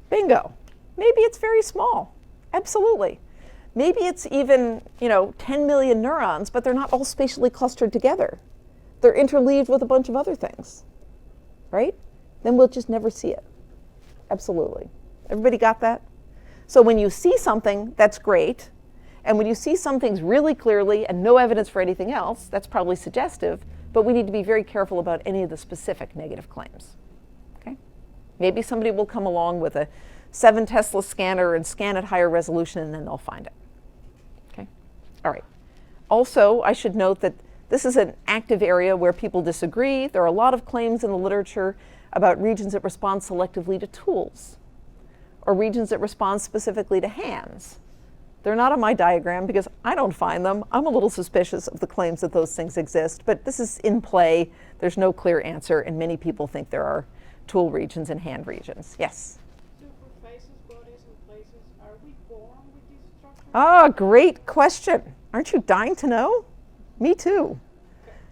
Bingo. Maybe it's very small. Absolutely. Maybe it's even, 10 million neurons, but they're not all spatially clustered together. They're interleaved with a bunch of other things, right? Then we'll just never see it. Absolutely. Everybody got that? So when you see something, that's great. And when you see some things really clearly and no evidence for anything else, that's probably suggestive, but we need to be very careful about any of the specific negative claims. Okay? Maybe somebody will come along with a 7 Tesla scanner and scan at higher resolution, and then they'll find it. Okay? All right. Also, I should note that this is an active area where people disagree. There are a lot of claims in the literature about regions that respond selectively to tools, or regions that respond specifically to hands. They're not on my diagram because I don't find them. I'm a little suspicious of the claims that those things exist, but this is in play. There's no clear answer, and many people think there are tool regions and hand regions. Yes? So for faces, bodies, and places, are we born with these structures? Ah, great question. Aren't you dying to know? Me too.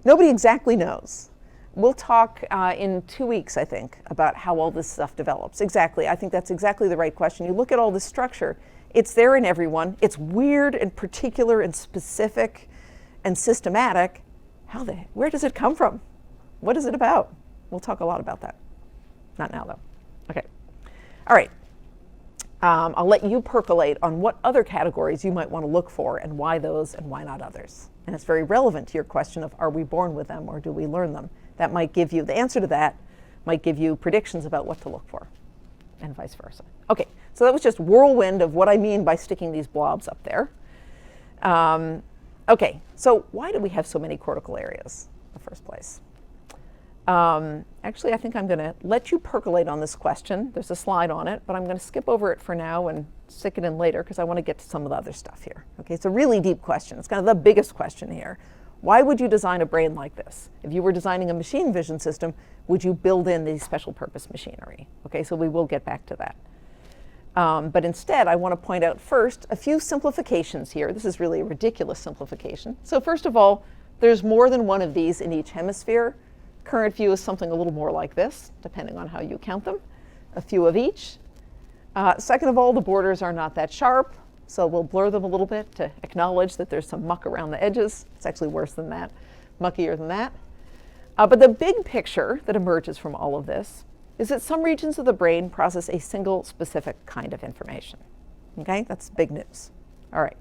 Nobody exactly knows. We'll talk in 2 weeks, I think, about how all this stuff develops. Exactly. I think that's exactly the right question. You look at all this structure. It's there in everyone. It's weird and particular and specific and systematic. Where does it come from? What is it about? We'll talk a lot about that. Not now, though. Okay. All right. I'll let you percolate on what other categories you might want to look for and why those and why not others. And it's very relevant to your question of, are we born with them or do we learn them? That might give you, the answer to that might give you predictions about what to look for, and vice versa. Okay, so that was just whirlwind of what I mean by sticking these blobs up there. Okay, so why do we have so many cortical areas in the first place? Actually, I think I'm going to let you percolate on this question. There's a slide on it, but I'm going to skip over it for now and stick it in later because I want to get to some of the other stuff here. Okay, it's a really deep question. It's kind of the biggest question here. Why would you design a brain like this? If you were designing a machine vision system, would you build in the special purpose machinery? Okay, so we will get back to that. But instead, I want to point out first a few simplifications here. This is really a ridiculous simplification. So first of all, there's more than one of these in each hemisphere. Current view is something a little more like this, depending on how you count them. A few of each. Second of all, the borders are not that sharp, so we'll blur them a little bit to acknowledge that there's some muck around the edges. It's actually worse than that, muckier than that. But the big picture that emerges from all of this is that some regions of the brain process a single specific kind of information. Okay, that's big news. All right.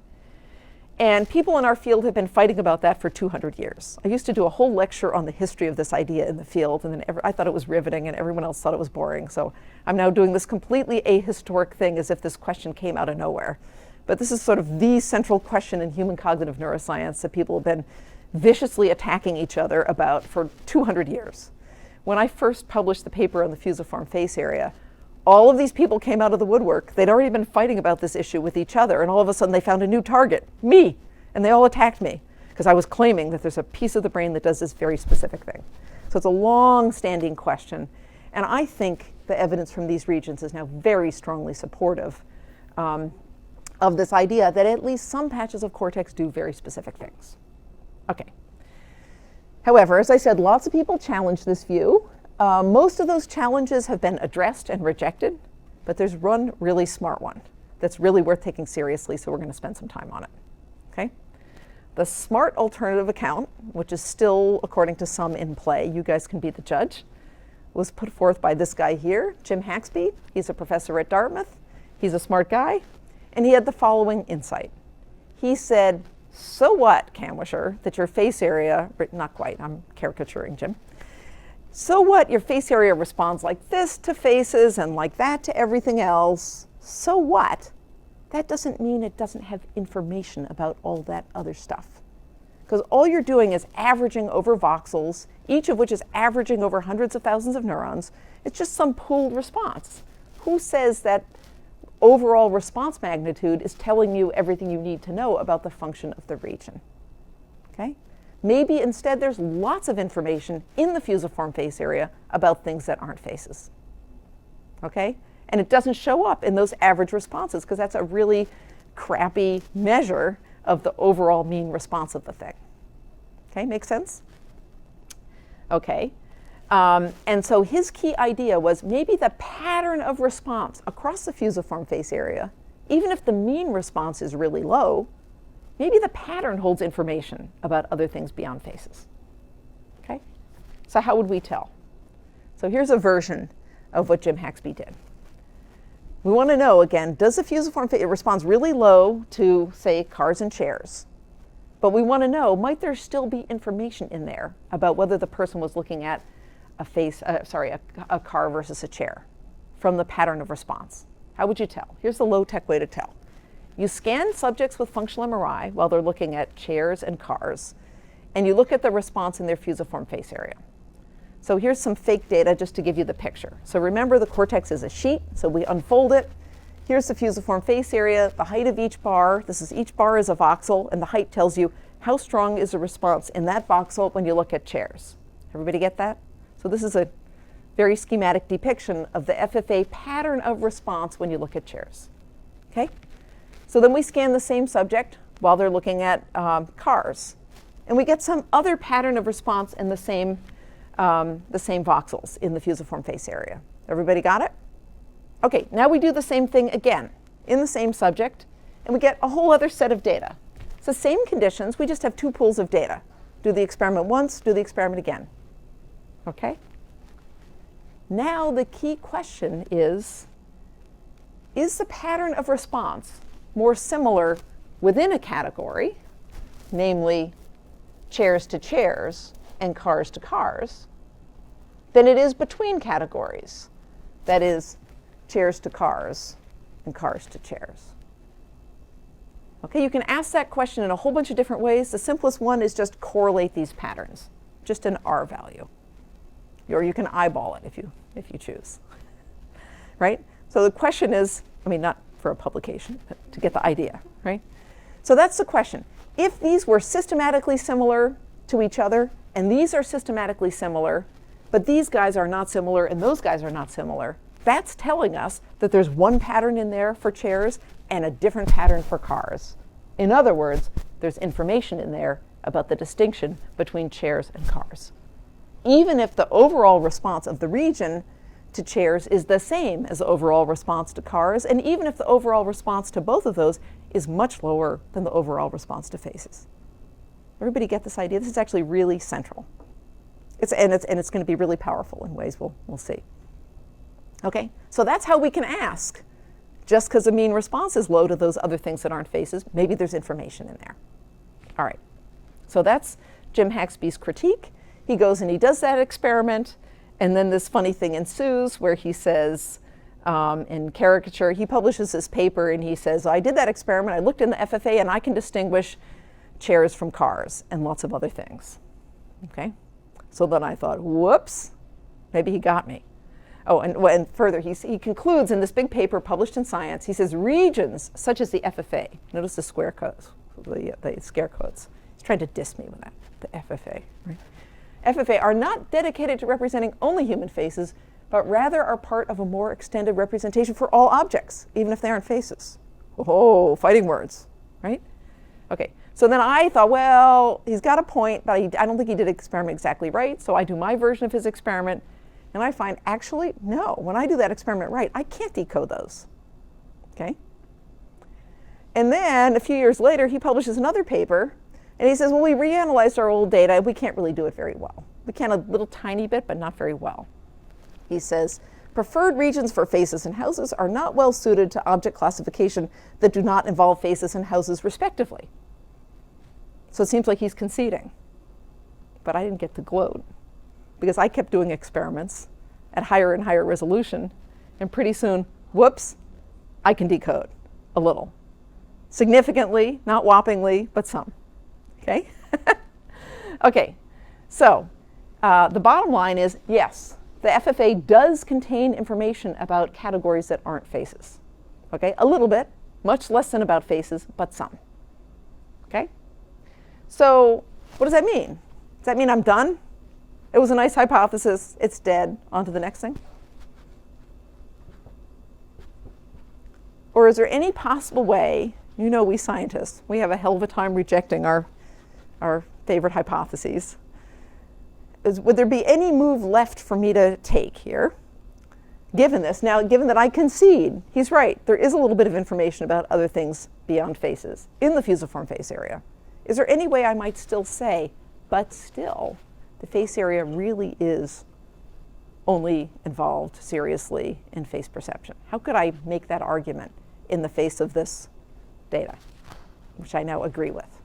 And people in our field have been fighting about that for 200 years. I used to do a whole lecture on the history of this idea in the field, and then I thought it was riveting, and everyone else thought it was boring. So I'm now doing this completely ahistoric thing as if this question came out of nowhere. But this is sort of the central question in human cognitive neuroscience that people have been viciously attacking each other about for 200 years. When I first published the paper on the fusiform face area, all of these people came out of the woodwork. They'd already been fighting about this issue with each other, and all of a sudden they found a new target, me, and they all attacked me because I was claiming that there's a piece of the brain that does this very specific thing. So it's a long-standing question, and I think the evidence from these regions is now very strongly supportive of this idea that at least some patches of cortex do very specific things. Okay. However, as I said, lots of people challenge this view. Most of those challenges have been addressed and rejected, but there's one really smart one that's really worth taking seriously, so we're going to spend some time on it. Okay? The smart alternative account, which is still, according to some, in play, you guys can be the judge, was put forth by this guy here, Jim Haxby. He's a professor at Dartmouth. He's a smart guy, and he had the following insight. He said, so what, Kamwisher, that your face area, not quite, I'm caricaturing Jim. So what, your face area responds like this to faces and like that to everything else. So what? That doesn't mean it doesn't have information about all that other stuff. Because all you're doing is averaging over voxels, each of which is averaging over hundreds of thousands of neurons. It's just some pooled response. Who says that overall response magnitude is telling you everything you need to know about the function of the region? Okay? Maybe instead there's lots of information in the fusiform face area about things that aren't faces. Okay? And it doesn't show up in those average responses because that's a really crappy measure of the overall mean response of the thing. Okay, makes sense? Okay. And so his key idea was maybe the pattern of response across the fusiform face area, even if the mean response is really low, maybe the pattern holds information about other things beyond faces. Okay? So how would we tell? So here's a version of what Jim Haxby did. We want to know, again, does the fusiform face, it responds really low to, say, cars and chairs. But we want to know, might there still be information in there about whether the person was looking at a car versus a chair from the pattern of response? How would you tell? Here's the low-tech way to tell. You scan subjects with functional MRI while they're looking at chairs and cars, and you look at the response in their fusiform face area. So here's some fake data just to give you the picture. So remember, the cortex is a sheet, so we unfold it. Here's the fusiform face area, the height of each bar. Each bar is a voxel, and the height tells you how strong is the response in that voxel when you look at chairs. Everybody get that? So this is a very schematic depiction of the FFA pattern of response when you look at chairs. Okay? So then we scan the same subject while they're looking at cars. And we get some other pattern of response in the same voxels in the fusiform face area. Everybody got it? Okay, now we do the same thing again in the same subject, and we get a whole other set of data. It's the same conditions, we just have two pools of data. Do the experiment once, do the experiment again. Okay? Now the key question is the pattern of response more similar within a category, namely chairs to chairs and cars to cars, than it is between categories, that is, chairs to cars and cars to chairs? Okay, you can ask that question in a whole bunch of different ways. The simplest one is just correlate these patterns, just an R value. Or you can eyeball it if you choose, right? So the question is, not for a publication, but to get the idea, right? So that's the question. If these were systematically similar to each other, and these are systematically similar, but these guys are not similar and those guys are not similar, that's telling us that there's one pattern in there for chairs and a different pattern for cars. In other words, there's information in there about the distinction between chairs and cars. Even if the overall response of the region to chairs is the same as the overall response to cars, and even if the overall response to both of those is much lower than the overall response to faces. Everybody get this idea? This is actually really central. It's going to be really powerful in ways we'll see. Okay, so that's how we can ask. Just because the mean response is low to those other things that aren't faces, maybe there's information in there. All right, so that's Jim Haxby's critique. He goes and he does that experiment, and then this funny thing ensues where he says, in caricature, he publishes this paper and he says, I did that experiment, I looked in the FFA and I can distinguish chairs from cars and lots of other things. Okay, so then I thought, whoops, maybe he got me. Oh, and further, he concludes in this big paper published in Science, he says regions such as the FFA, notice the square codes, the scare codes. He's trying to diss me with that, the FFA, right? FFA are not dedicated to representing only human faces, but rather are part of a more extended representation for all objects, even if they aren't faces. Oh, fighting words, right? Okay, so then I thought, well, he's got a point, but I don't think he did the experiment exactly right, so I do my version of his experiment, and I find, actually, no, when I do that experiment right, I can't decode those, okay? And then a few years later, he publishes another paper, and he says, well, we reanalyzed our old data. We can't really do it very well. We can a little tiny bit, but not very well. He says, preferred regions for faces and houses are not well suited to object classification that do not involve faces and houses respectively. So it seems like he's conceding. But I didn't get to gloat, because I kept doing experiments at higher and higher resolution, and pretty soon, whoops, I can decode a little. Significantly, not whoppingly, but some. Okay? Okay, so the bottom line is, yes, the FFA does contain information about categories that aren't faces. Okay, a little bit, much less than about faces, but some. Okay? So what does that mean? Does that mean I'm done? It was a nice hypothesis, it's dead, on to the next thing? Or is there any possible way, we scientists, we have a hell of a time rejecting our favorite hypotheses. would there be any move left for me to take here? Given this, now given that I concede, he's right, there is a little bit of information about other things beyond faces in the fusiform face area. Is there any way I might still say, but still, the face area really is only involved seriously in face perception? How could I make that argument in the face of this data, which I now agree with?